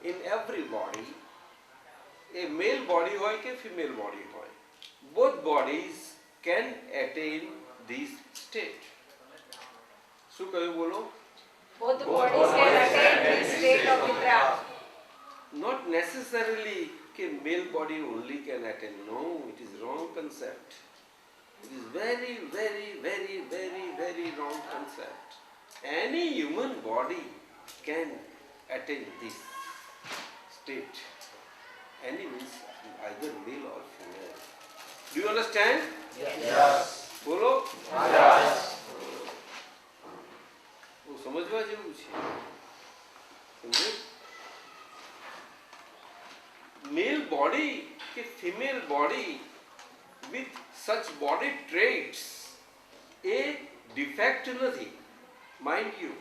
in every body, a male body hoy ke female body hoy, both bodies can attain this state. શું કહ્યું બોલો? Both the bodies can attain this state of vitrag. Not necessarily that male body only can attain. No, it is wrong concept. It is very, very, very, very, very wrong concept. Any human body can attain this state. Any means either male or female. Do you understand? Yes. બોલો? Yes. સમજવા જેવું છે. સમજે? Male body કે female body with such body traits A defect નથી. Mind you,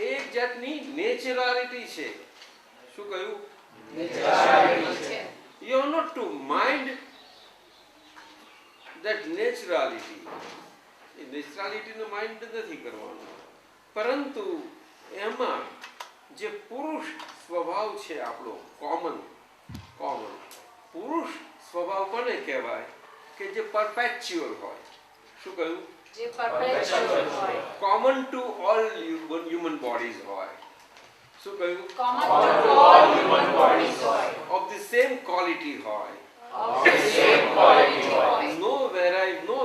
એ એક જાતની naturality છે. શું કહ્યું? Naturality. You are not to mind that naturality. એ નેચરાલિટીનો માઇન્ડ નથી કરવાનો, પરંતુ એમાં જે પુરુષ સ્વભાવ છે આપણો, કોમન પુરુષ સ્વભાવ કોને કહેવાય? કે જે પરપેચ્યુઅલ હોય. શું કહ્યું? જે perpetual હોય. Common to all human bodies હોય. શું કહ્યું? Common to all human bodies હોય. ઓફ ધ સેમ ક્વોલિટી હોય. Of the same quality હોય. No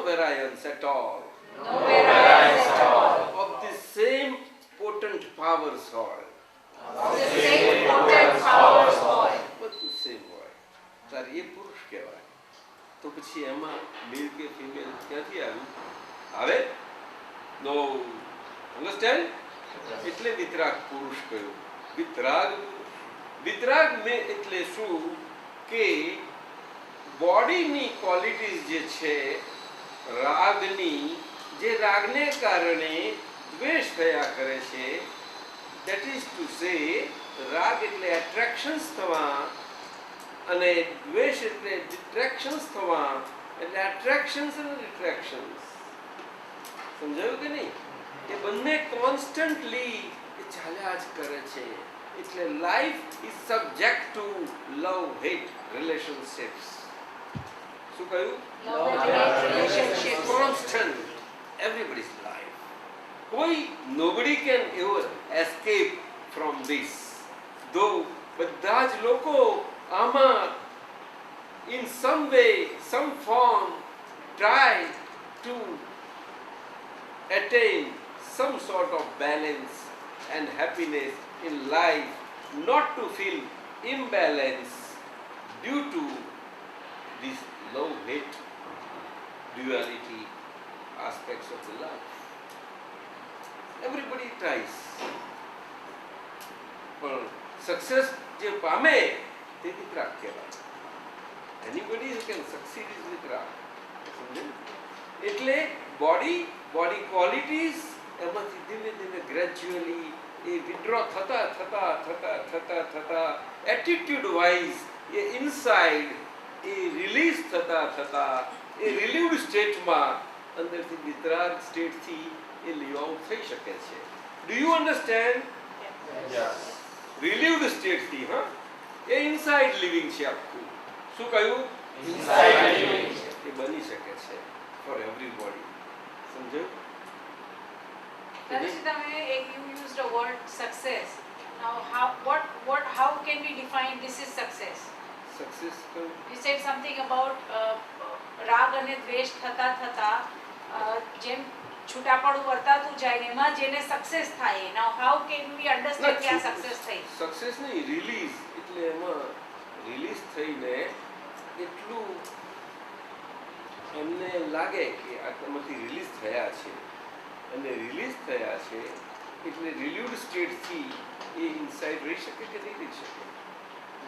variance at all. No variance at all. Of the same potent powers હોય. Of the same potent powers હોય. બધું same હોય. તારે એ પુરુષ કહેવાય. તો પછી એમાં મેલ કે ફિમેલ ક્યાંથી આવ્યું? આવે? નો. અન્ડરસ્ટેન્ડ? એટલે વિતરાગ પુરુષ કહ્યું. વિતરાગ મે એટલે શું? કે બોડીની ક્વોલિટીઝ જે છે રાગની, જે રાગને કારણે દ્વેષ થયા કરે છે, that is to say રાગ એટલે એટ્રેક્શન્સ થવા અને દ્વેષ એટલે ડિટ્રેક્શન્સ થવા, એટલે એટ્રેક્શન્સ અને ડિટ્રેક્શન્સ. સમજાયું કે નહીં? એ બંને કોન્સ્ટન્ટલી એ ચાલ્યા જ કરે છે. એટલે life is subject to love hate relationships. શું કહ્યું? Love and hate relationships. Constant. Everybody's life. Nobody can ever escape from this. Though બધા જ લોકો આમાં in some way, some form try to attain some sort of balance and happiness in life, not to feel imbalance due to this love-hate duality aspects of the life. Everybody tries. પણ success જે પામે તે વિતરાગ કહેવાય. Anybody who can succeed is વિતરાગ. સમજે? એટલે body qualities એમાંથી ધીમે ધીમે ગ્રેજ્યુઅલી એ વિડ્રો થતા એટીટ્યુડ વાઇઝ એ ઇનસાઇડ એ રિલીઝ થતા એ રિલીવડ સ્ટેટમાં અંદરથી વિતરાગ સ્ટેટથી એ લીવ આઉટ થઈ શકે છે. Do you understand? Yes. Relieved સ્ટેટથી, હા, એ ઇનસાઇડ લિવિંગ છે આખું. શું કહ્યું? Inside living. એ બની શકે છે ફોર એવરીબોડી. સમજો? Danuji, you used the word success. Now, how can we define this is success? Success You said something about રાગ અને દ્વેષ થતા જેમ છૂટાપડું વર્તાતું જાય ને એમાં જેને સક્સેસ થાય. Now, how can we understand કે આ સક્સેસ થઈ? સક્સેસ નહીં, રિલીઝ. એટલે એમાં રિલીઝ થઈને એટલું એમને લાગે કે આમાંથી રિલીઝ થયા છે, અને રિલીઝ થયા છે એટલે રિલીવડ સ્ટેટથી એ ઇનસાઇડ રહી શકે કે નહીં રહી શકે.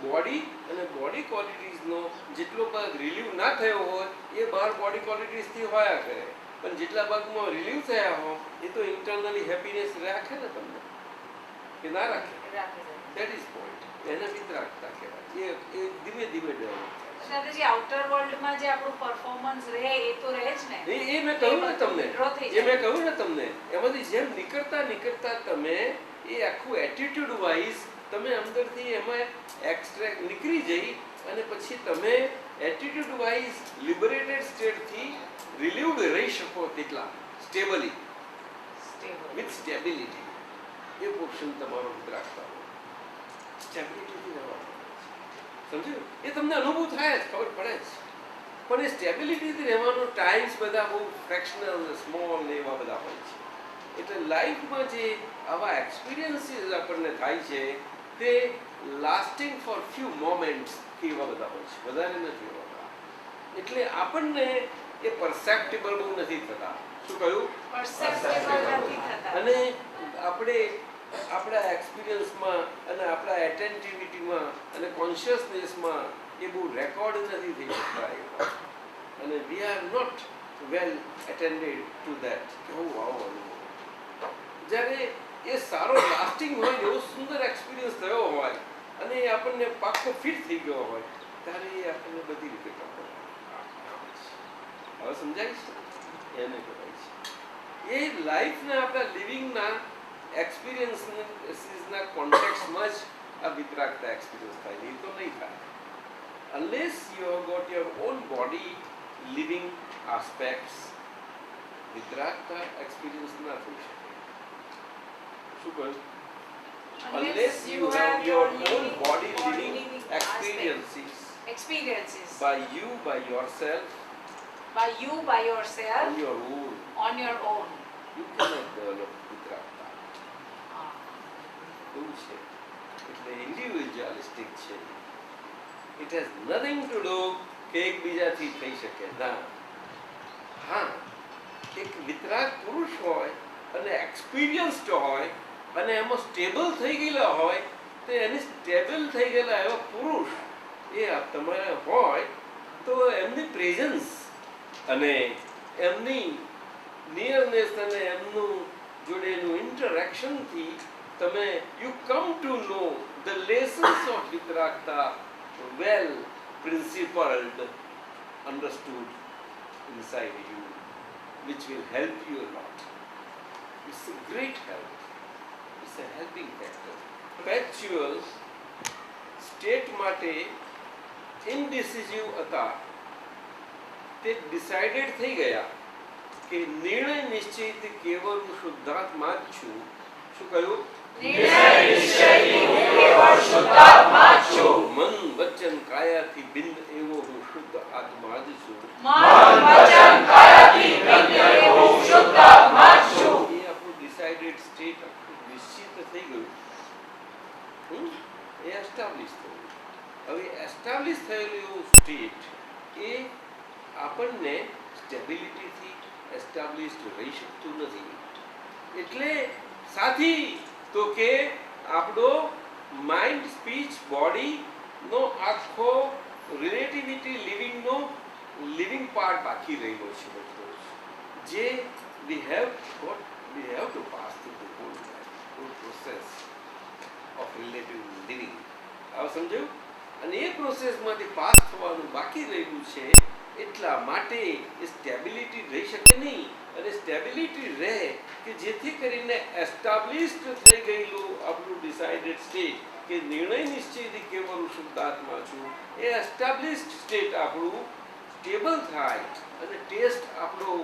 બોડી અને બોડી ક્વોલિટીઝનો જેટલો ભાગ રિલીવ ના થયો હોય એ બહાર બોડી ક્વોલિટીઝથી હોયા કરે, પણ જેટલા ભાગમાં રિલીવ થયા હોય એ તો ઇન્ટરનલી હેપીનેસ રાખે ને તમને, કે ના રાખે? That is point. એને વિતરાગતા કહેવાય. એ ધીમે ધીમે ડેવલપ થાય. દાદાજી, આઉટર વર્લ્ડમાં જે આપણું પરફોર્મન્સ રહે એ તો રહે જ ને. એ મેં કહ્યું ને તમને, withdraw થઈ એ જાય. મેં કહ્યું ને તમને, એમાંથી જેમ નીકળતા તમે એ આખું એટીટ્યુડ વાઇઝ તમે અંદરથી એમાં એક્સ્ટ્રેક્ટ નીકળી જઈ અને પછી તમે એટીટ્યુડ વાઇઝ લિબરેટેડ સ્ટેટથી રિલીવડ રહી શકો તેટલા સ્ટેબલી વિથ સ્ટેબિલિટી એ પોર્શન તમારો રાખતા હોય સ્ટેબિલિટીથી રહેવાનું સમજ્યું એ તમને અનુભવ થાય જ ખબર પડે જ પણ એ સ્ટેબિલિટીથી રહેવાનો ટાઈમ્સ બધા બહુ ફ્રેક્શનલ સ્મોલ ને એવા બધા હોય છે એટલે લાઈફમાં જે આવા એક્સપિરિયન્સીસ આપણને થાય છે તે લાસ્ટિંગ ફોર ફ્યુ મોમેન્ટ્સ એવા બધા હોય છે વધારે નથી હોતા એટલે આપણને એ પરસેપ્ટેબલ બહુ નથી થતા શું કહ્યું અને આપણે આપણા એક્સપિરિયન્સમાં અને આપણા એટેન્ટિવિટીમાં અને કોન્શિયસનેસમાં એ બહુ રેકોર્ડ નથી થઈ શકતા અને we are not well attended to that કેવું આવો અનુભવ જ્યારે એ સારો લાસ્ટિંગ હોય એવો સુંદર એક્સપિરિયન્સ થયો હોય અને એ આપણને પાક્કો ફિટ થઈ ગયો હોય ત્યારે એ આપણને બધી રીતે કામ હવે સમજાય છે એને કહેવાય છે એ લાઈફના આપણા લિવિંગના એક્સપિરિયન્સીસના કોન્ટેક્સ્ટમાં જ આ વિતરાગતા એક્સપિરિયન્સ થાય નહીં તો નહીં થાય unless you have got your own body living aspects વિતરાગતા એક્સપિરિયન્સ ના થઈ શકે શું કહ્યું unless you have your own body living experiences by you by yourself by yourself on your own you cannot develop vitragta એવું છે એટલે ઇન્ડિવિજ્યુઅલિસ્ટિક છે it has nothing to do કે એકબીજાથી થઈ શકે ના હા એક વિતરાગ પુરુષ હોય અને એક્સપિરિયન્સ્ડ હોય અને એમાં સ્ટેબલ થઈ ગયેલા હોય તો એની સ્ટેબલ થઈ ગયેલા એવા પુરુષ એ તમારે હોય તો એમની પ્રેઝન્સ અને એમની નિયરનેસ અને એમનું જોડેનું ઇન્ટરેક્શનથી તમે you come to know the lessons of વિતરાગતા well principled understood inside you which will help you a lot. It's a great help. It's a helping factor. Perpetual state માટે indecisive હતા તે ડિસાઇડેડ થઈ ગયા કે નિર્ણય નિશ્ચિત કેવળ હું શુદ્ધાત્મા જ છું શું કહ્યું મન વચન કાયાથી ભિન્ન એવો હું શુદ્ધ આત્મા જ છું એ આપણું ડિસાઇડેડ સ્ટેટ નિશ્ચિત થઈ ગયું એ એસ્ટાબ્લિશ થયું હવે એસ્ટાબ્લિશ થયેલું એવું સ્ટેટ એ આપણને સ્ટેબિલિટીથી એસ્ટાબ્લિશ્ડ રહી શકતું નથી એટલે સાથી તો કે આપણો માઇન્ડ સ્પીચ બોડીનો આખો રિલેટિવિટી લિવિંગ પાર્ટ બાકી રહેલો છે બધો જે we have to pass through the hall process of relative living આવ સમજાયું અને એ પ્રોસેસમાંથી પાસ થવાનું બાકી રહ્યું છે એટલા માટે એ સ્ટેબિલિટી રહી શકે નહીં અને સ્ટેબિલિટી રહે કે જેથી કરીને એસ્ટાબ્લિશ્ડ થઈ ગયેલું આપણું ડિસાઇડેડ સ્ટેટ કે નિર્ણય નિશ્ચયથી કેવળ શુદ્ધાત્મા છું એ એસ્ટાબ્લિશ્ડ સ્ટેટ આપણું સ્ટેબલ થાય અને ટેસ્ટ આપણો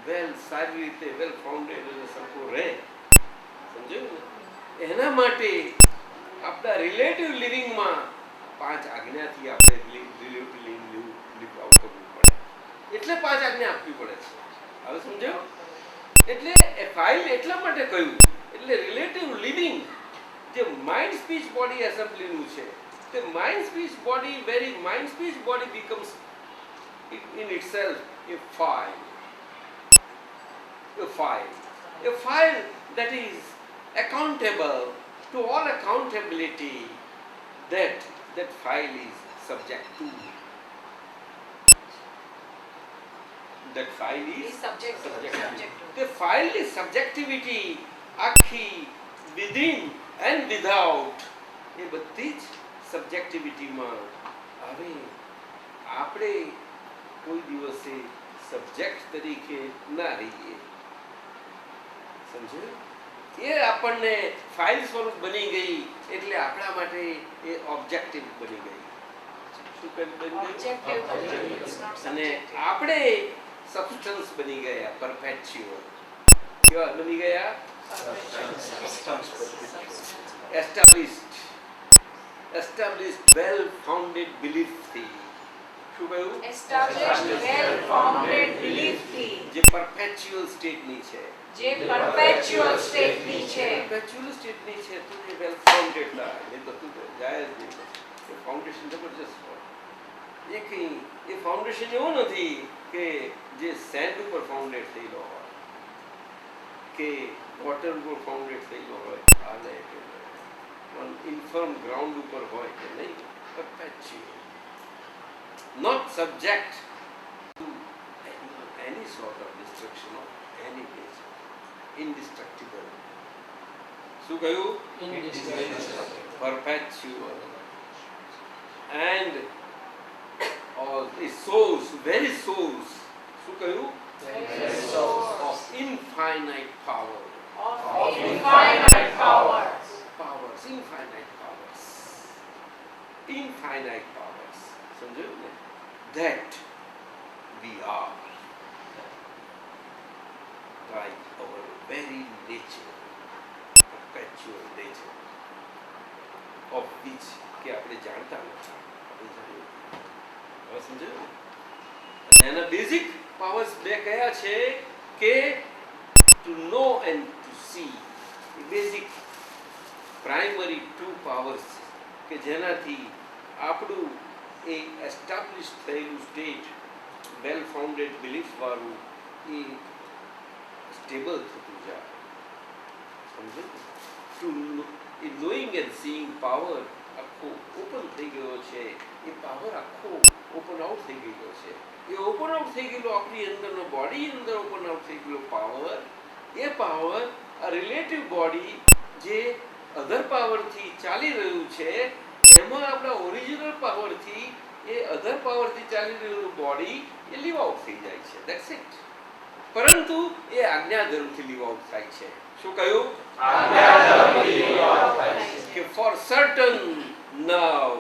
વેલ સારી રીતે વેલ ફાઉન્ડેડ અને સરખો રહે સમજાયું ને એના માટે આપણા રિલેટિવ લિવિંગમાં 5 આજ્ઞાથી આપણે રિલેટિવ લિવિંગ લીવ આઉટ કરવું પડે એટલે 5 આજ્ઞા આપવી પડે છે હવે સમજાયો એટલે એ ફાઇલ એટલા માટે કહ્યું એટલે રિલેટિવ લિવિંગ જે માઇન્ડ સ્પીચ બોડી એસેમ્બલીનું છે તે mind speech body very mind speech body becomes in itself a file that is accountable to all accountability that file is subject to that file is subject to the file is subjectivity આખી within and without એ બધી જ સબ્જેક્ટિવિટીમાં હવે આપણે કોઈ દિવસે subject તરીકે ના રહીએ સમજ્યું એ આપણને ફાઇલ સ્વરૂપ બની ગઈ એટલે આપણા માટે એ ઓબ્જેક્ટિવ બની ગઈ. શું બની ગઈ? Objective બની ગઈ. It's not અને subjective. આપણે સબસ્ટન્સ બની ગયા, પરપેચ્યુઅલ. કેવા બની ગયા? એસ્ટાબ્લિશ્ડ વેલ ફાઉન્ડેડ બિલીફથી. શું કહ્યું? Established well-founded belief-થી, જે પરપેચ્યુઅલ સ્ટેટની છે. જે perpetual state-ની છે. પરપેચ્યુઅલ સ્ટેટની છે તો એ વેલ ફાઉન્ડેડ થાય. એ તો તું જાય જ નહીં. એ ફાઉન્ડેશન જબરજસ્ત હોય. એ કંઈ એ ફાઉન્ડેશન એવું નથી કે જે સેન્ડ ઉપર ફાઉન્ડેડ થયેલો હોય કે વોટર ઉપર ફાઉન્ડેડ થયેલો હોય, હાલે કે પણ ઇન્ફર્મ ગ્રાઉન્ડ ઉપર હોય કે નહીં. Perpetual, not subject to any sort of destruction of any nature. Indestructible. શું કહ્યું? Perpetual. And all the source, very source. શું કહ્યું? Of infinite power. Of infinite powers. Powers, infinite powers. Infinite powers. સમજાયું ને? That we are by our very nature, perpetual nature, of which કે આપણે જાણતા નથી. આપણે જાણીએ. હવે સમજાયું? અને એના બેઝિક પાવર્સ બે કયા છે કે to know and to see. એ બેઝિક પ્રાઇમરી ટુ પાવર્સ કે જેનાથી આપણું એ એસ્ટાબ્લિશ થયેલું સ્ટેટ, વેલ ફાઉન્ડેડ બિલીફ વાળું એ સ્ટેબલ થતું જાય. સમજો? ટુ એ નોઈંગ એન્ડ સીઈંગ પાવર આખો ઓપન થઈ ગયો છે. એ પાવર આખો ઓપન આઉટ થઈ ગયો છે. એ ઓપન આઉટ થઈ ગયેલો આપણી અંદરનો બોડી અંદર ઓપન આઉટ થઈ ગયેલો પાવર, એ પાવર આ રિલેટિવ બોડી જે અધર પાવરથી ચાલી રહ્યું છે એમાં આપણા ઓરિજિનલ પાવરથી એ અધર પાવરથી ચાલી રહેલું બોડી એ લીવ આઉટ થઈ જાય છે. That's it. પરંતુ એ આજ્ઞાધર્મથી લીવ આઉટ થાય છે. શું કહ્યું? કે for certain now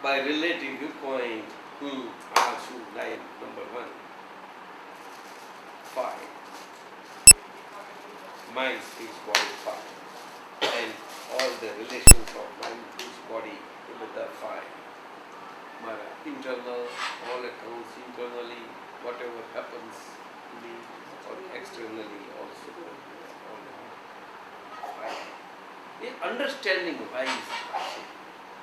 by relative viewpoint આ શું line number 1 5 mind speech body 5 and all the relations of mind speech body એ બધા 5 મારા internal all accounts internally whatever happens to me or externally also એ અન્ડરસ્ટેન્ડિંગ વાઇઝ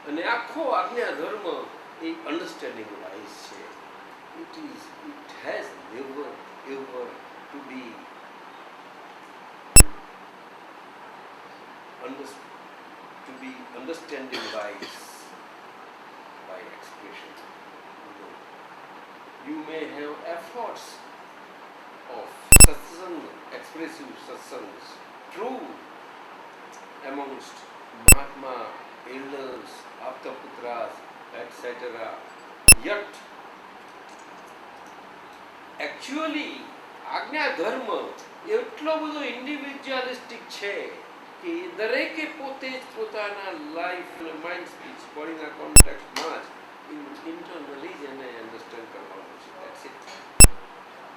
અને આખો આજ્ઞા ધર્મ એ અન્ડરસ્ટેન્ડિંગ વાઇઝ છે. It has never ever to be understanding wise by expression. You may have efforts of satsang, expressive satsangs, true amongst Mahatma, elders, Aptaputras, etc. Yet, actually, આજ્ઞા ધર્મ એટલો બધો ઇન્ડિવિજ્યુઅલિસ્ટિક છે કે દરેકે પોતે જ પોતાના લાઈફ અને માઇન્ડ સ્પીચ બોડીના કોન્ટેક્ટમાં જ ઇન્ટરનલી જ એને અન્ડરસ્ટેન્ડ કરવાનું છે. That's it.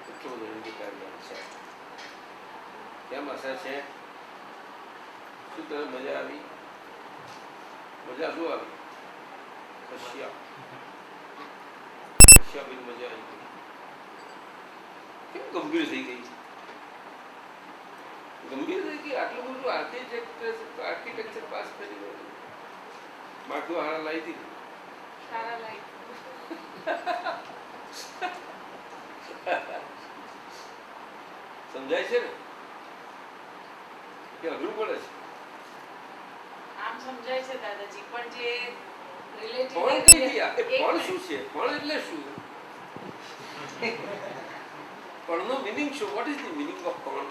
એટલો બધો ઇન્ડિપેન્ડન્ટ છે. કેમ હશે છે? શું તને મજા આવી? મજા શું આવી? કશ્યા બી મજા આવી ગઈ. કેમ ગંભીર થઈ ગઈ? ગંભીર થઈ ગઈ. આટલું બધું આર્કિટેક્ચર પાસ કરી ગયું. માથું હારા લાવી દીધું. સારા લાઈફ. સમજાય છે ને કે અઘરું પડે છે? આમ સમજાય છે દાદાજી, પણ જે રિલેટિવ પણ કઈ ગયા? એ પણ શું છે? પણ એટલે શું? પણનો મિનિંગ શું? What is the meaning of પણ?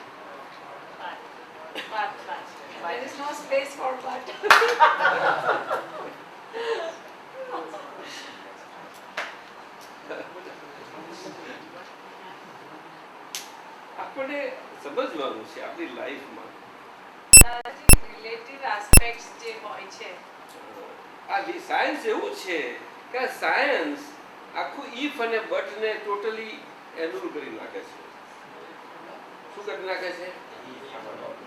but there is no space for but. આપણે સમજવાનું છે આપણી લાઈફમાં. દાદાજી aspects જે હોય છે આ સાયન્સ એવું છે કે આ સાયન્સ આખું ઇફ અને બટ ને ટોટલી એનુલ કરી નાખે છે. શું કરી નાખે છે?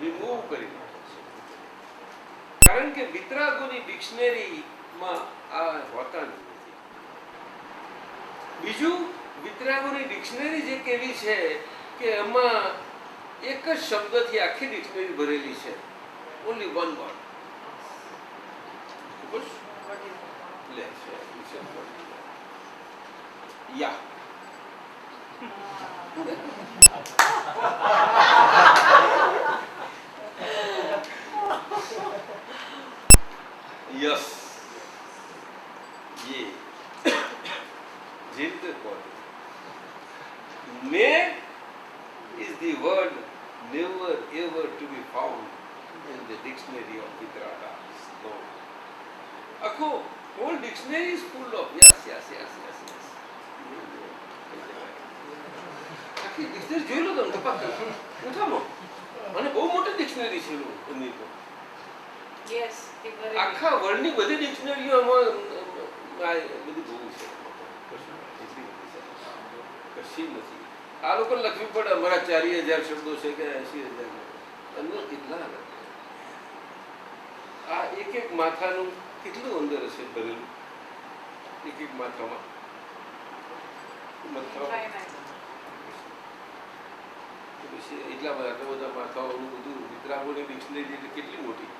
રિમૂવ કરી નાખે છે. કારણ કે વિતરાગોની ડિક્શનરીમાં આ હોતા નથી. બીજું, વિતરાગોની ડિક્શનરી જે કેવી છે કે એમાં એક જ શબ્દથી આખી ડિક્શનરી ભરેલી છે. Only one word. બસ લે છે યા યસ ये जिद ने is the word never ever to be found in the dictionary of Vitaraka. No. Akho, whole dictionary is full of yes. આખી ડિક્શનરી જોઈ લો તમે તપાસ ઉઠાવો અને બહુ મોટી ડિક્શનરી છે એની તો યસ આખા વર્લ્ડની બધી ડિક્શનરીઓમાં બધી બહુ છે કશી નથી. આ લોકો લખવી પડે અમારા 40,000 શબ્દો છે કે 80,000 અંદર કેટલા આ એક માથાનું કેટલું અંદર હશે ભરેલું એક માથામાં એટલા બધા માથાઓનું બધું વિતરાગોની ડિક્શનરી એટલે કેટલી મોટી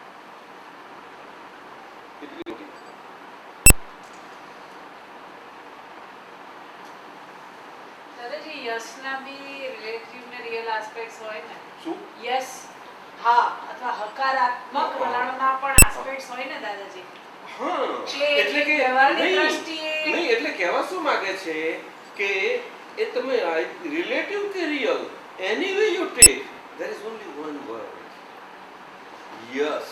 દાદાજી યસના બી રિલેટિવ ને રિયલ એસ્પેક્ટ્સ હોય ને શું યસ હા અથવા હકારાત્મક વલણના પણ એસ્પેક્ટ્સ હોય ને દાદાજી હા કે એટલે કે વ્યવહારની દ્રષ્ટિએ નહીં એટલે કહેવા શું માંગે છે કે એ તમે રિલેટિવ કે real any way you take there is only one word yes.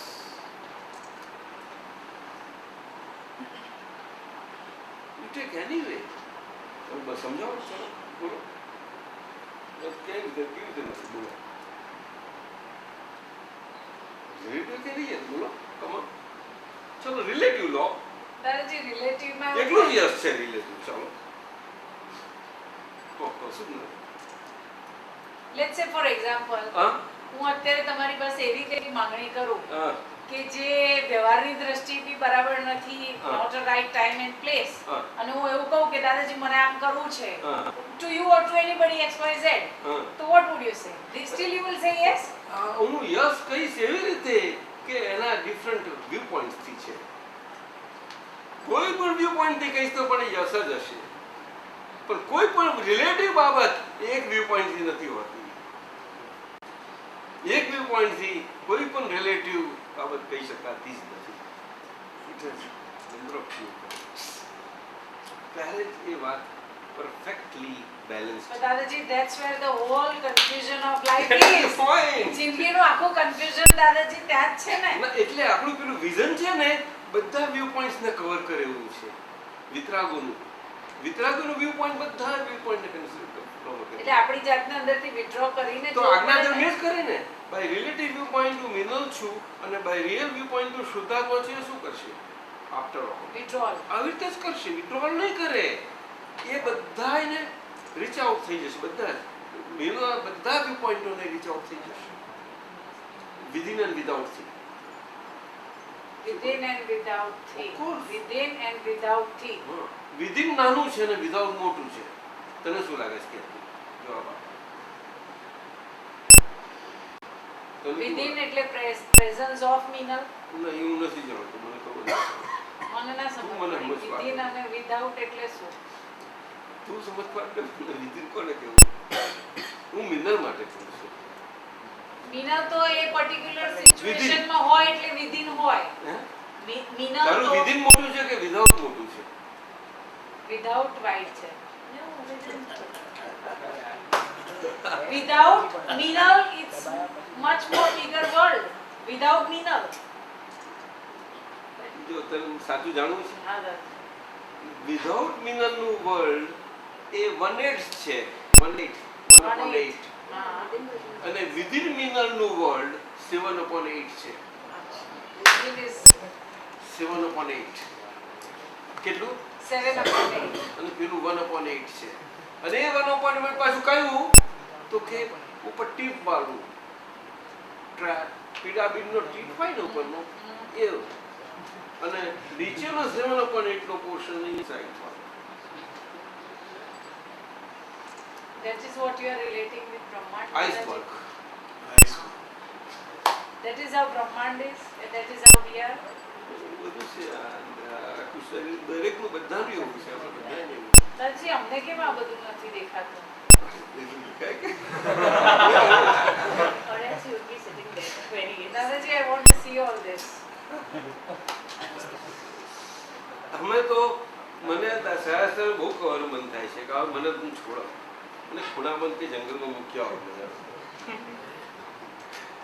You take any way. બસ સમજાવો ચલો બોલો કેવી રીતે નથી બોલો રિલેટિવ કે રિયલ બોલો કમો ચલો રિલેટિવ લો દાદાજી રિલેટિવમાં એકલું યસ છે રિલેટિવ ચાલો શું લેટ્સ સે ફોર એક્ઝામ્પલ હું અત્યારે તમારી પાસે એવી કઈ માંગણી કરું કે જે વ્યવહારની દ્રષ્ટિએ બરાબર નથી not a right time and place અને હું એવું કહું કે દાદાજી મને આમ કરવું છે to you or two anybody XYZ તો what would you say steel you will say yes હું યસ કહીશ એવી રીતે કે એના ડિફરન્ટ વ્યૂ પોઈન્ટ્સ થી છે કોઈ પણ વ્યૂ પોઈન્ટ થી કહીશ તો પણ યસ જ હશે પણ કોઈ પણ રિલેટિવ બાબત એક વ્યૂ પોઈન્ટ થી નથી હોતી એક વ્યૂ પોઈન્ટ થી કોઈ પણ રિલેટિવ બાબત કહી શકાતી જ નથી it is number of view પહેલે જ એ વાત perfectly balanced But Dadaji, that's where the whole confusion of life is. Fine. જિંદગીનું આખું confusion દાદાજી ત્યાં જ છે ને. એટલે આપણું પેલું વિઝન છે ને બધા વ્યૂ પોઈન્ટ્સ ને કવર કરે એવું છે વિતરાગોનું વ્યૂ પોઈન્ટ બધા વ્યૂ પોઈન્ટ ને કન્સિડર કરે એટલે આપણી જાતને અંદરથી વિથડ્રો કરીને તો આજ્ઞાધર્મ એ જ કરે ને બાય રિલેટિવ વ્યૂ પોઈન્ટ હું મિનલ છું અને બાય રિયલ વ્યૂ પોઈન્ટ હું શુદ્ધાત્મા છે શું કરશે આફ્ટર ઓલ વિથડ્રોલ આવી રીતે જ કરશે વિથડ્રોલ નહીં કરે એ બધા એને રીચ આઉટ થઈ જશે બધા જ બધા વ્યૂ પોઈન્ટોને રીચ આઉટ થઈ જશે વિધિન એન્ડ વિધાઉટ થી within and without thing. Of course. Within and without thing. Within નાનું છે ને વિધાઉટ મોટું છે તને શું લાગે છે કે જવાબ આપ Within એટલે presence of minal. ના એવું નથી જાણતું મને ખબર મને ના સમજ મને પડી. સમજ Within અને without એટલે શું? તું સમજ પાડે વિધિન કોને કેવું હું મિનલ માટે કહું છું minal તો એ પર્ટિક્યુલર સિચ્યુએશન માં હોય એટલે within હોય. minal તારું તો વિધિન મોટું છે કે વિધાઉટ મોટું છે without white છે. Without minal it's much more bigger world. Without minal. જો તને સાચું જાણવું છે હા દાદા. વિધાઉટ મિનલ નું વર્લ્ડ એ 1/8 છે 1/8 હા. અને વિધિન મિનલ નું વર્લ્ડ 7/8 છે It is 7/8 કેટલું 7/8. અને પેલું 1/8 છે અને એ 1/8 પાછું કયું તો કે ઉપર ટીપ વાળું પિરામિડનો ટીપ હોય ને ઉપરનો એ અને નીચેનો 7/8 નો પોર્શન ની સાઈડમાં. That is what you are relating with Brahman. Iceberg. That is how Brahman is. And that is how we are. બધું છે આખું શરીર દરેકનું બધાનું એવું છે આપણે બધાને એવું દાદાજી અમને કેમ આ બધું નથી દેખાતું? દેખાય કે Or else you would be sitting there very easy. Dadaji, I want to see all this. અમે તો મને સહેજ બહુ કહેવાનું મન થાય છે કે હવે મને તું છોડો અને ખૂણામાં કે જંગલમાં મૂક્યા આવો મને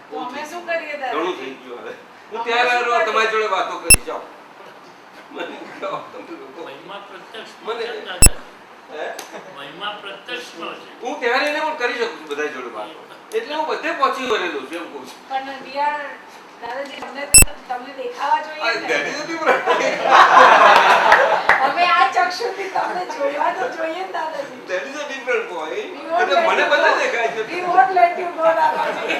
તો અમે શું કરીએ ઘણું દાદાજી? થઈ ગયું હવે હું ત્યારે તમારી જોડે વાતો કરી જાઉં મને કહો તમે લોકો મહિમા પ્રત્યક્ષ મને- છે દાદા. હે? મહિમા પ્રત્યક્ષનો છે. હું ત્યારે એને પણ કરી શકું છું બધા જોડે વાતો એટલે હું બધે પહોંચી વળેલો છું એમ કહું છું. પણ we are દાદાજી અમને તો તમને દેખાવા આ જોઈએ ને. that is the difference. અમે આ ચક્ષુથી તમને જોવા તો જોઈએ ને દાદાજી. That is a different point. We won't એટલે let મને you બધા go. દેખાય છે We won't let you go, દાદાજી.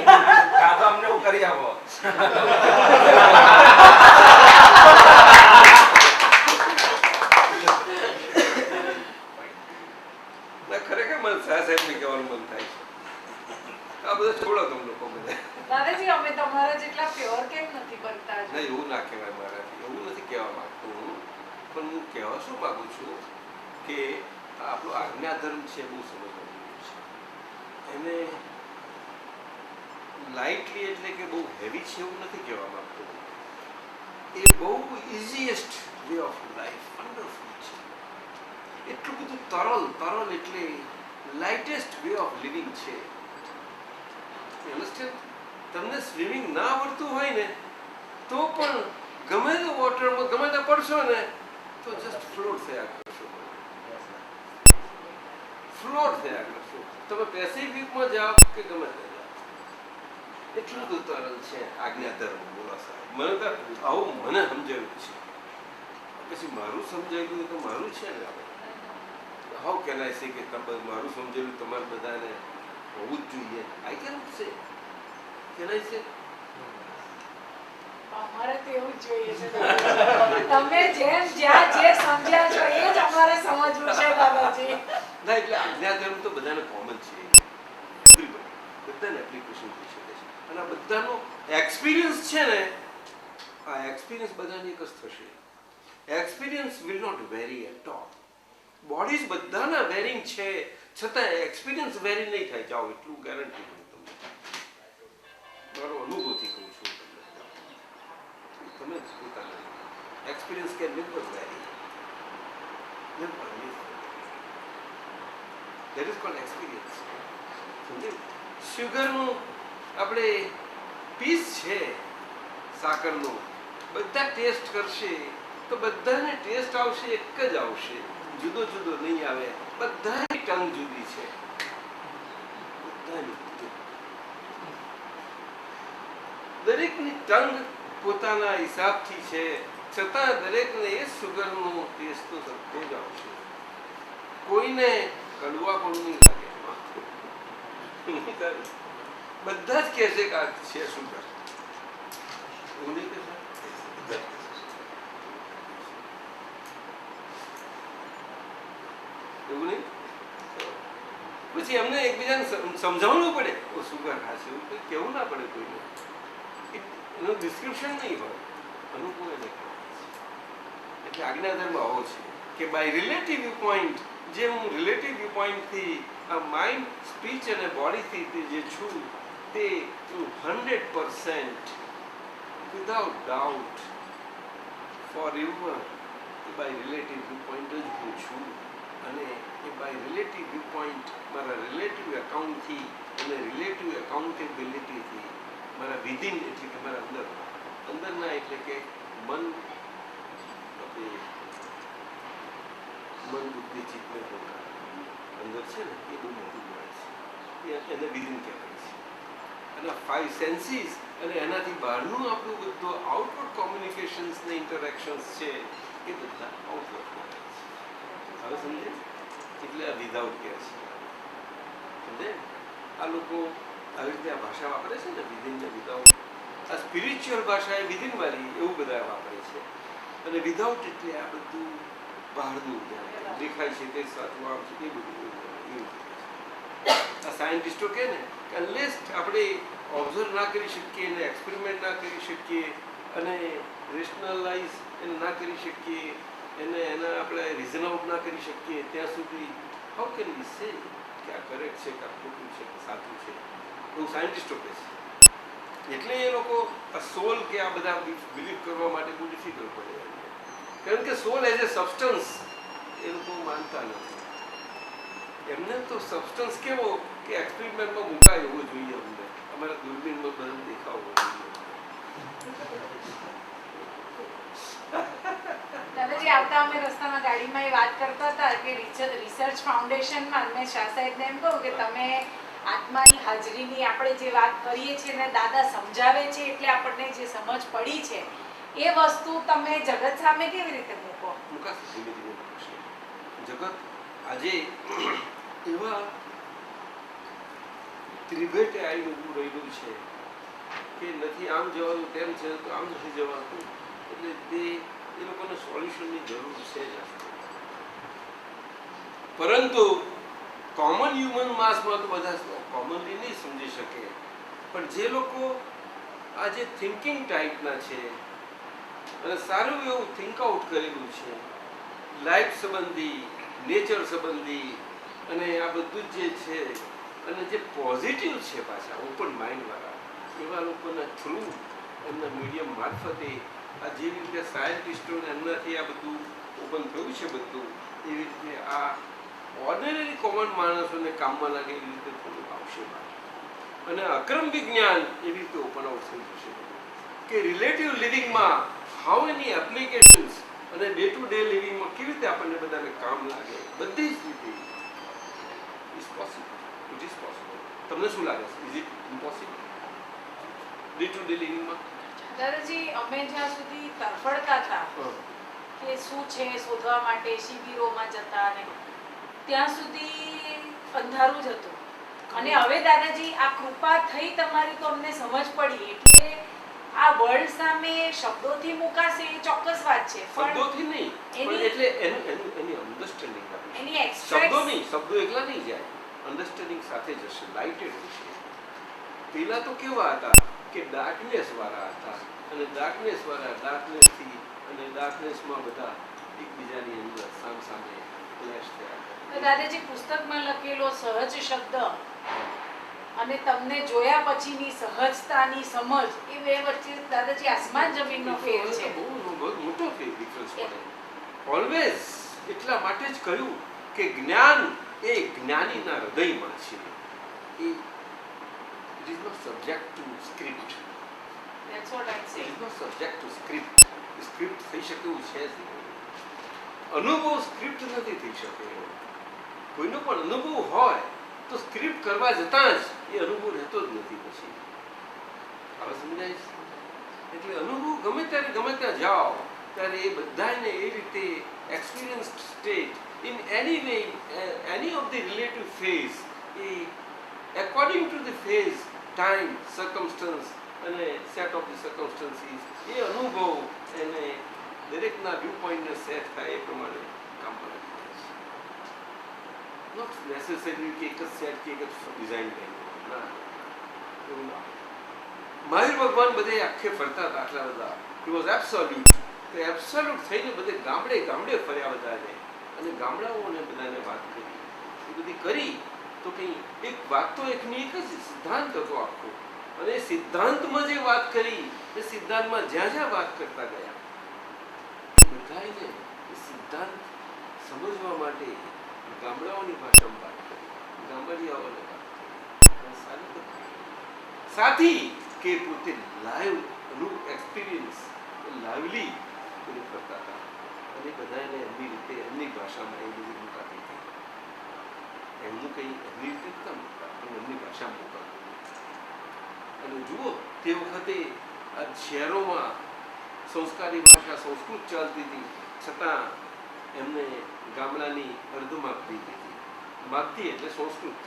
કાં તો અમને એવું કરી આપો. ના, ખરેખર મને સાહેબને કહેવાનું મન થાય છે આ બધા છોડો તમે લોકો બધા દાદાજી અમે તમારા જેટલા પ્યોર કેમ નથી બનતા ના એવું ના કહેવાય મારાથી એવું નથી કહેવા માંગતો હું પણ હું કહેવા શું માંગુ છું કે આ આપણો આજ્ઞાધર્મ છે બહુ સમજવાનું છે એને લાઇટલી એટલે કે બહુ હેવી છે એવું નથી કહેવા માંગતો એ બહુ easiest way of life wonderful છે એટલું બધું તરલ એટલે લાઇટેસ્ટ વે ઓફ લિવિંગ છે અન્ડરસ્ટેન્ડ તમને સ્વિમિંગ ના આવડતું હોય ને તો પણ ગમે તે વોટરમાં ગમે તે પડશો ને તો જસ્ટ ફ્લોટ થયા કરશો ફ્લોટ થયા કરશો તમે પેસિફિકમાં જાઓ કે ગમે તે જાઓ એટલું બધું તરલ છે આજ્ઞાધર્મ બોલા સાહેબ મને તો આવું મને સમજાયું છે પછી મારું સમજાયું તો મારું છે ને હાઉ કેન આઈ સે કે તમે મારું સમજાયું તમારે બધાને હોવું જ જોઈએ I can say can I સે અમારે તો એવું જ જોઈએ છે દાદાજી. તમે જેમ જ્યાં જે સમજ્યા છો એ જ અમારે સમજવું છે દાદાજી. ના એટલે આજ્ઞાધર્મ તો બધાને કોમન છે Everybody. બધાને એપ્લિકેશન થઈ શકે છે અને આ બધાનો એક્સપિરિયન્સ છે ને આ એક્સપિરિયન્સ બધાને એક જ થશે experience will not vary at all bodies બધાના વેરિંગ છે છતાં એક્સપિરિયન્સ વેરી નહીં થાય જાઓ એટલું ગેરંટી કરું તમને મારો અનુભવથી કહું છું તમે જ પોતાના experience can never very never That is called experience. શુગરનું આપણે પીસ છે સાકરનો બધા ટેસ્ટ કરશે તો બધાને ટેસ્ટ આવશે એક જ આવશે જુદો જુદો નહીં આવે બધાની ટંગ જુદી છે બધાની દરેકની ટંગ પોતાના હિસાબથી છે છતાં દરેકને એ શુગરનો ટેસ્ટ તો સરખો જ આવશે કોઈને કડવા પણ નહીં લાગે બધા જ કહે છે કે આ છે શુગર એવું નહીં કહેતા? એવું નહીં પછી એમને એકબીજાને સમજાવવું પડે ઓ શુગર ખાશે એવું કંઈ કહેવું ના પડે કોઈને એનું ડિસ્ક્રિપ્શન નહીં હોય અનુકૂળ એને એટલે આજ્ઞાધર્મ આવો છે કે બાય રિલેટિવ વ્યૂ પોઈન્ટ જે હું રિલેટિવ વ્યૂ પોઈન્ટથી આ માઇન્ડ સ્પીચ અને બોડીથી જે છું તે હું 100% without doubt forever by relative view point જ હું છું અને એ બાય રિલેટિવ વ્યૂ પોઈન્ટ મારા રિલેટિવ એકાઉન્ટથી અને રિલેટિવ એકાઉન્ટેબિલિટીથી મારા વિધિન એટલે કે મારા અંદરના એટલે કે મન બુદ્ધિ ચિત્તને અંદર છે ને એ બહુ મોટું મળે છે એને વિધિન કહેવાય છે એના 5 સેન્સીસ અને એનાથી બહારનું આપણું બધું આઉટવર્ડ કોમ્યુનિકેશન્સ ને ઇન્ટરેક્શન્સ છે એ બધા આઉટવર્ડમાં રહે છે. હવે સમજે એટલે આ વિધાઉટ કહે છે. સમજે આ લોકો આવી રીતે આ ભાષા વાપરે છે ને વિધિન ને વિધાઉટ. આ સ્પિરિચ્યુઅલ ભાષા એ વિધિન વાળી એવું બધા વાપરે છે અને વિધાઉટ એટલે આ બધું બહારનું જ્ઞાન દેખાય છે તે સાચું આમ છે એ બધું એવું. આ સાયન્ટિસ્ટો કહે ને કે અનલેસ આપણે ઓબ્ઝર્વ ના કરી શકીએ અને એક્સપેરિમેન્ટ ના કરી શકીએ અને રેશનલાઇઝ એને ના કરી શકીએ એના આપણે રિઝન આઉટ ના કરી શકીએ ત્યાં સુધી હાઉ કેન વી સે કે આ કરેક્ટ છે કે આ ખોટું છે કે સાચું છે એવું સાયન્ટિસ્ટો કહે છે. એટલે એ લોકો આ સોલ કે આ બધા બિલીવ કરવા માટે બહુ ડિફિકલ્ટ પડે કારણ કે સોલ એઝ એ સબસ્ટન્સ એ લોકો માનતા નથી. એમને તો સબસ્ટન્સ કેવો કે એક્સપેરિમેન્ટમાં મુકાય એવો જોઈએ અમને અમારા દૂરબીનમાં બધું દેખાવો જોઈએ. દાદાજી આવતા અમે રસ્તામાં ગાડીમાં એ વાત કરતા હતા કે રિસર્ચ ફાઉન્ડેશનમાં મેં શાહ સાહેબને એમ કહું કે તમે આત્માની હાજરીની આપણે જે વાત કરીએ છીએ ને દાદા સમજાવે છે એટલે આપણને જે સમજ પડી છે એ વસ્તુ તમે જગત સામે કેવી રીતે મૂકો? મુકાશે ધીમે ધીમે મૂકશે. જગત આજે એવા ત્રિભેટે આવીને ઊભું રહેલું છે કે નથી આમ જવાનું તેમ છે તો આમ નથી જવાતું એટલે તે એ લોકોને સોલ્યુશનની જરૂર છે જ. પરંતુ કોમન હ્યુમન માસમાં તો બધા કોમનલી નહીં સમજી શકે પણ જે લોકો આજે થિંકિંગ ટાઈપના છે અને સારું એવું થિંક આઉટ કરેલું છે લાઈફ સંબંધી નેચર સંબંધી અને આ બધું જ જે છે અને જે પોઝિટિવ છે પાછા ઓપન માઇન્ડવાળા એવા લોકોના થ્રુ એમના મીડિયમ મારફતે આ જેવી રીતે સાયન્ટિસ્ટોને એમનાથી આ બધું ઓપન થયું છે બધું એવી રીતે આ ઓર્ડિનરી કોમન માણસોને કામમાં લાગે એવી રીતે થોડું આવશે અને અક્રમ વિજ્ઞાન એવી રીતે ઓપન આઉટ થઈ જશે કે રિલેટિવ લિવિંગમાં હાઉ એની એપ્લિકેશન્સ અને ડે ટુ ડે લિવિંગમાં કેવી રીતે આપણને બધાને કામ લાગે બધી જ રીતે is possible. It is possible. તમને શું લાગે છે? Is it impossible day to day લિવિંગમાં? દાદાજી અમે જ્યાં સુધી તરફડતા હતા કે શું છે શોધવા માટે શિબિરોમાં જતા ને ત્યાં સુધી અંધારું જ હતું અને હવે દાદાજી આ કૃપા થઈ તમારી તો અમને સમજ પડી એટલે આ વર્લ્ડ સામે શબ્દોથી મુકાશે એ ચોક્કસ વાત છે શબ્દોથી નહીં પણ એટલે એની અન્ડરસ્ટેન્ડિંગ એની શબ્દો નહીં શબ્દો એકલા નહીં જાય અન્ડરસ્ટેન્ડિંગ સાથે જશે લાઇટેડ થશે. પેલા તો કેવા હતા કે ડાર્કનેસ વાળા હતા અને ડાર્કનેસ વાળા ડાર્કનેસથી અને ડાર્કનેસમાં બધા એકબીજાની અંદર સામસામે ક્લેશ થયા. દાદાજી પુસ્તકમાં લખેલો સહજ શબ્દ અને તમને જોયા પછીની સહજતાની સમજ એ બે વચ્ચે દાદાજી આસમાન જમીનનો ફેર છે. બહુ મોટો ડિફરન્સ પડે. ઓલવેઝ એટલા માટે જ કહ્યું કે જ્ઞાન એ જ્ઞાનીના હૃદયમાં છે. It is not subject to script. That's what I'm It saying. is not subject to script. Script થઈ શકે એવું છે જ નહીં. અનુભવ સ્ક્રિપ્ટ નથી થઈ શકે. કોઈનો પણ અનુભવ હોય તો સ્ક્રિપ્ટ કરવા જતાં જ એ અનુભવ રહેતો જ નથી પછી. હવે સમજાય છે? એટલે અનુભવ ગમે ત્યાં જાઓ ત્યારે એ બધાને એ રીતે experience state in any way any of the relative phase A according to the phase, time, circumstance અને set of the circumstances એ અનુભવ એને દરેકના વ્યૂ પોઈન્ટને સેટ થાય એ પ્રમાણે કામ કરે છે. નોટ નેસેસરી કે એક જ સેટ કે એક જ ડિઝાઇન કરી ના એવું ના. મહાવીર ભગવાન બધે આખે ફરતા હતા આટલા બધા હી વોઝ એબ્સોલ્યુટ. તો એબ્સોલ્યુટ થઈને બધે ગામડે ફર્યા બધાને અને ગામડાઓને બધાને વાત કરી એ બધી કરી તો કંઈ એક વાત તો એકની એક જ સિદ્ધાંત હતો આખો અને સિદ્ધાંતમાં જે વાત કરી એ સિદ્ધાંતમાં જ્યાં વાત કરતા ગયા બધાને એ સિદ્ધાંત સમજવા માટે ગામડાઓની ભાષામાં વાત કરી ગામડિયાઓને વાત કરી સારી સાથી કે પોતે લાઈવ એક્સપિરિયન્સ લાઈવલી કરતા હતા અને બધાને એમની રીતે એમની ભાષામાં એ બધી મુકાતી હતી. એમનું કંઈ એમની રીતે નતા મૂકતા પણ એમની ભાષામાં મૂકતા અને જુઓ તે વખતે આ શહેરોમાં સંસ્કારી ભાષા સંસ્કૃત ચાલતી હતી, છતાં એમને ગામડાની અર્ધ માગતી હતી. માગતી એટલે સંસ્કૃત.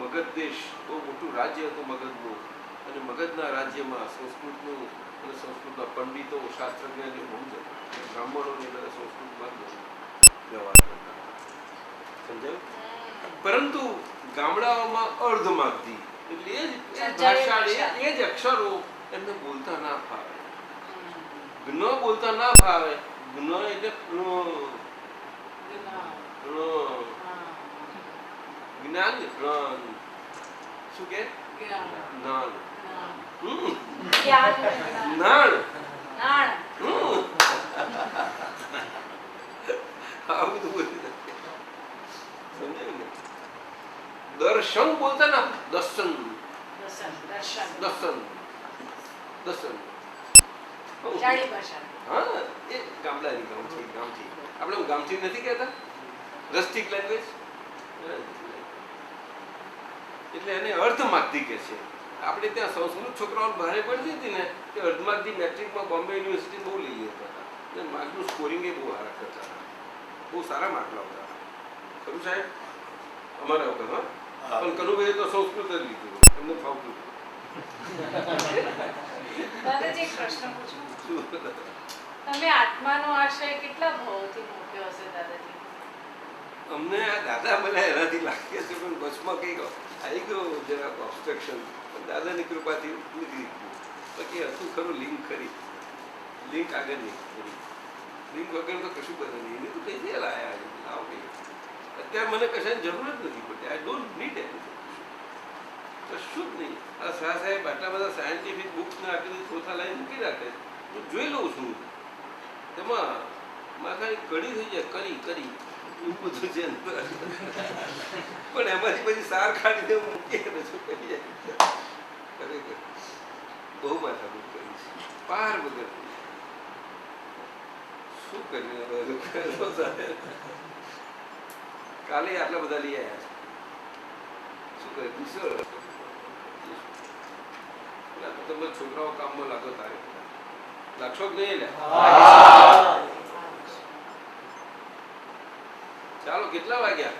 મગધ દેશ બહુ મોટું રાજ્ય હતું મગધનું, અને મગધના રાજ્યમાં સંસ્કૃતનું અને સંસ્કૃતના પંડિતો શાસ્ત્રજ્ઞાનીઓ બહુ જ હતા. બ્રાહ્મણોને બધા સંસ્કૃતમાં જ વ્યવહાર કરતા હતા. સમજાયું? પરંતુ ગામડાઓમાં અર્ધ માગતી એટલે એ જ ભાષા એ જ અક્ષરો એમને બોલતા ના ફાવે. જ્ઞ બોલતા ના ફાવે. જ્ઞ એટલે જ્ઞાન શું કે જ્ઞાન નાણ આવું બધું બોલી સમજાયું ને? દર્શન બોલતા ના દર્શન દર્શન દર્શન હા એ ગામડાની ગામથી આપણે ગામથી નથી કહેતા રસ્ટિક લેંગ્વેજ એટલે એને અર્ધમાગધી કહે છે. આપણે ત્યાં સંસ્કૃત છોકરાઓ ભારે પડતી હતી ને તે અર્ધમાગધી મેટ્રિકમાં બોમ્બે યુનિવર્સિટી બહુ લઈ લેતા હતા અને માર્કનું સ્કોરિંગ એ બહુ સારા કરતા હતા, બહુ સારા માર્ક લાવતા હતા. ખરું સાહેબ? અમારા વખત હા. પણ કનુભાઈએ તો સંસ્કૃત જ લીધું, એમને ફાવતું. દાદાજી એક પ્રશ્ન પૂછું? તમે આત્માનો આશય કેટલા ભાવથી મૂક્યો હશે દાદાજી? અમને આ દાદા મળ્યા એનાથી લાગે છે, પણ બસમાં કંઈક આવી ગયો જરાક ઓબ્સ્ટ્રક્શન, પણ દાદાની કૃપાથી નીકળી ગયું. પછી હતું ખરું લિંક ખરી, લિંક આગળ નહીં કરી. લિંક વગર તો કશું બને નહીં. એને તો કઈ દે લાયા લાવ નહીં. અત્યારે મને કશાની જરૂર જ નથી પડતી. I don't need anything. કશું જ નહીં. આ શાહ સાહેબ આટલા બધા સાયન્ટિફિક બુક્સને આટલી ચોથા લાઈન મૂકી રાખે, હું જોઈ લઉં છું. તેમાં માથાની કડી થઈ જાય, કરી કરી એવું બધું છે. પણ એમાંથી પછી સાર કાઢીને મૂકીએ રજૂ કરી જાય. ખરેખર બહુ માથાકૂટ કરી છે, પાર વગર. શું કર્યું? કાલે આટલા બધા લઈ આવ્યા છે. શું કરે? તમે છોકરાઓ કામમાં લાગો તારે લાગશો જ નહીં લે. ચાલો કેટલા વાગ્યા?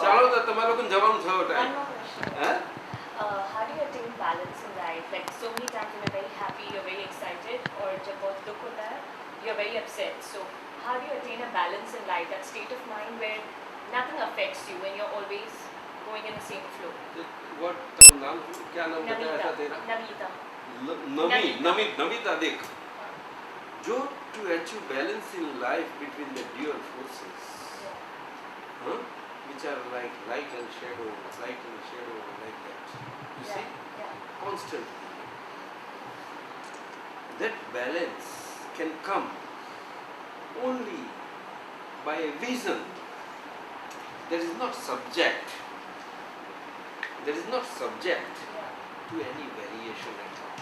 ચાલો તો તમારે લોકોને જવાનું થયો time. How do you attain balance in life? Like so many times you're very happy, you're very excited, or जब बहुत दुख होता है, you're very upset. So how do you attain a balance in life? That state of mind where nothing affects you and you're always going in the same flow. What તારું નામ क्या नाम बताया था तेरा? Navita. Namita देख. जो to achieve balance in life between the dual forces, which are like light and shadow, like that. You see, constantly. That balance can come only by a vision that is not subject. That is not subject to any variation at all.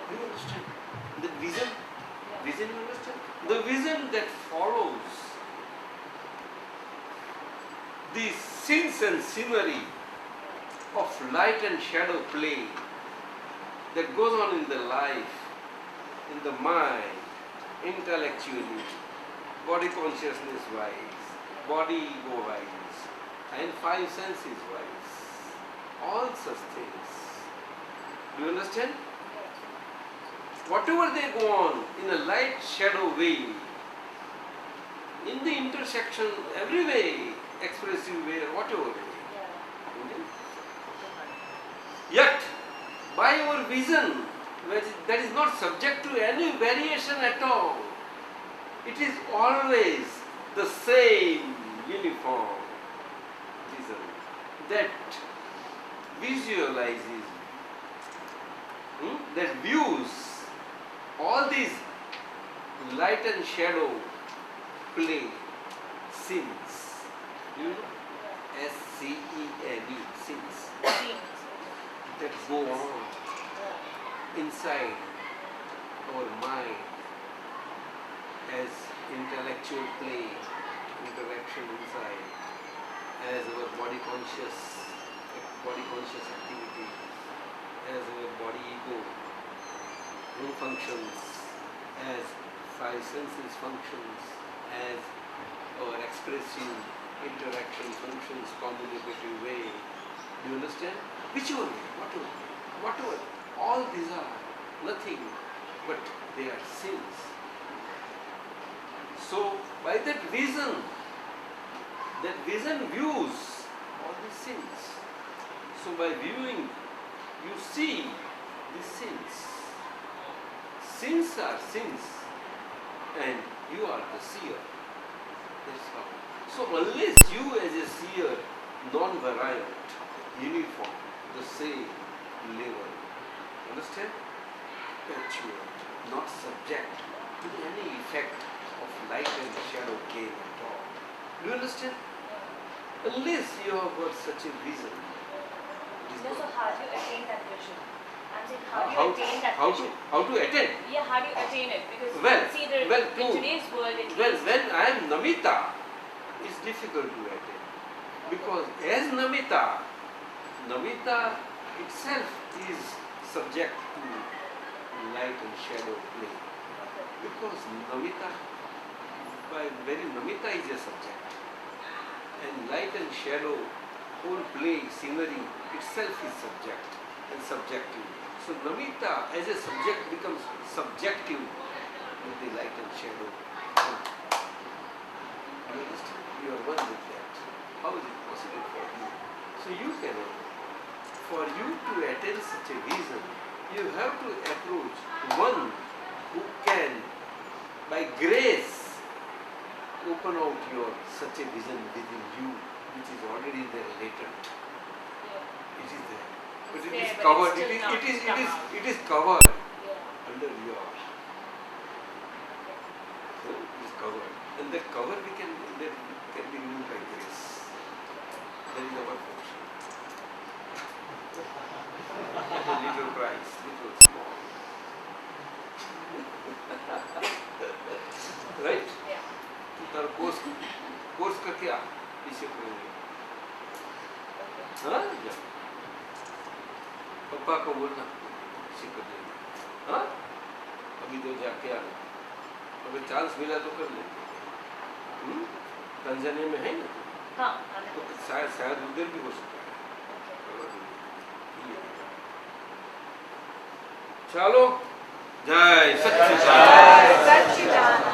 Do you understand? The vision, you understand? The vision that follows the scenes and scenery of light and shadow play that goes on in the life, in the mind, intellectually, body consciousness wise, body ego wise, and five senses wise. All such things. Do you understand? Whatever they go on in a light shadow way, in the intersection, every way, expressive way, whatever way. Yet, by our vision, that is not subject to any variation at all, it is always the same uniform vision that visualizes, that views all these light and shadow play scenes. You know? SCENE, scenes that go on inside our mind as intellectual play, interaction inside, as our body conscious activity, as our body ego functions, as five senses functions, as our expressive interaction functions, communicative way. Do you understand? Whichever way, whatever, all these are nothing but they are sins. So by that vision views all these sins. So by viewing, you see the sins. Sins are sins, and you are the seer. That's how. So unless you as a seer, non-variant, uniform, the same level, understand? Perpetuate, not subject to any effect of light and shadow game at all. Do you understand? Unless you have got such a vision. it is No, so not- how do you attain that vision? I'm saying, how do you how, attain that how vision? to attain? Yeah, how do you attain it? Because Well, you see, there, well, in to- today's world, at Well, least, when I am Namita, it's difficult to attain. Because as Namita itself is subject to light and shadow play. Because Namita, by very Namita is a subject. And light and shadow, whole play, scenery itself is subject and subjective. So Namita as a subject becomes subjective with the light and shadow. You understand? You are one with that. How is it possible for you? So you cannot. For you to attain such a vision, you have to approach one who can, by grace, open out your such a vision within you, which is already there latent. yeah, It is there. But It's it there, is but covered. it's It still not come out. is covered yeah. under your. So it is covered. And that cover that can be removed by grace. That is our function. At a little price, little small. Right? Yeah. तार course का क्या पीछे करेंगे? Okay. हाँ? जा। पापा को बोलना पीछे कर देंगे। हाँ? अभी तो जाके आना। अगर चांस मिला तो कर लेंगे। तंजानिया में है ना? हाँ, तो शायद उधर भी हो सकता है। चलो जय सच्चिदानंद। सच्चिदानंद।